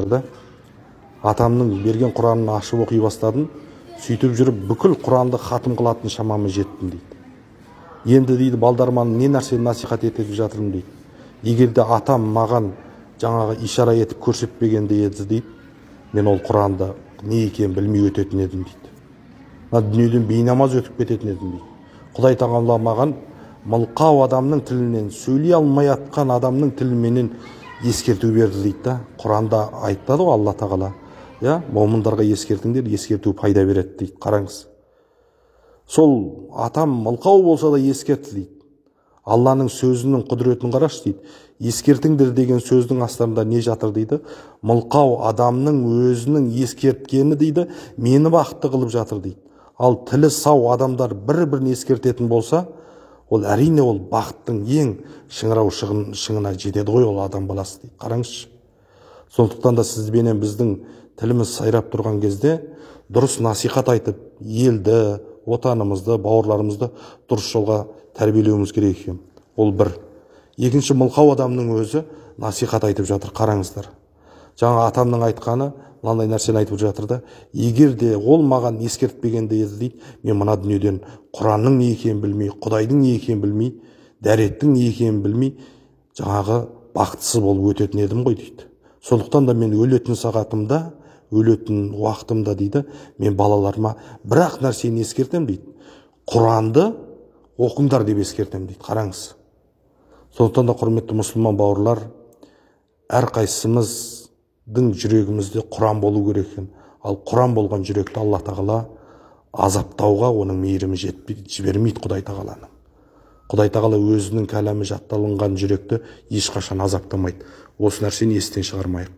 жатыр да. Атамның берген Құранын ашып оқи бастадым. Сөйтіп жүріп бүкіл Құранды хатым қылатын шамама жеттім дейді. Енді дейді балдарыма не нәрсе насихат етіп жатырмын дейді. Егер де атам маған жаңағы ишара етіп көрсетпегенде еді дейді, мен ол Құранды не екенін білмей өтетін едім дейді. Мына дүниеден бейнамаз өтіп кететін едім дейді. Құдай тағала маған мылқау адамның тілінен, сөйлей алмай атқан адамның тіліменен ескерту берді дейді да. Құранда айтады ғой Алла тағала. Момындарға ескертіңдер, ескерту пайда береді дейді. Қараңыз. Сол атам мылқау болса да ескертті дейді. Алланың сөзінің құдіретін қарашы дейді. Ескертіңдер деген сөздің астарында не жатыр дейді. Мылқау адамның өзінің ескерткені дейді, мені бақытты қылып жатыр дейді. Ал тілі сау адамдар бір-бірін ескертетін болса, ол әрине ол бақыттың ең шыңырау шыңына жетеді ғой ол адам баласы дейді. Қараңызшы. Сондықтан да сізбенен біздің тіліміз сайрап тұрған кезде дұрыс насихат айтып, елді, отанымызды, бауырларымызды дұрыс жолға тәрбиелеуіміз керек екен. Ол бір. Екінші, мылқау адамның өзі насихат айтып жатыр. Қараңыздар. Жаңа атамның айтқаны, мынандай нәрсені айтып жатыр да, егер де ол маған ескертпегенде еді дейді, мен мына дүниеден Құранның не екенін білмей, Құдайдың не екенін білмей, дәреттің не екенін білмей, жаңағы бақытсыз болып өтетін едім ғой дейді. Сондықтан да мен өлетін сағатымда, өлетін уақытымда дейді, мен балаларыма бір-ақ нәрсені ескертем дейді. Құранды оқыңдар деп ескертем дейді. Қараңыз. Сондықтан да құрметті мұсылман бауырлар, әрқайсымыздың жүрегімізде Құран болу керек екен. Ал Құран болған жүректі Алла тағала азаптауға оның мейірімі жібермейді Құдай тағаланың. Құдай тағала өзінің кәләмі жатталынған жүректі ешқашан азаптамайды. Осы нәрсені естен шығармайық.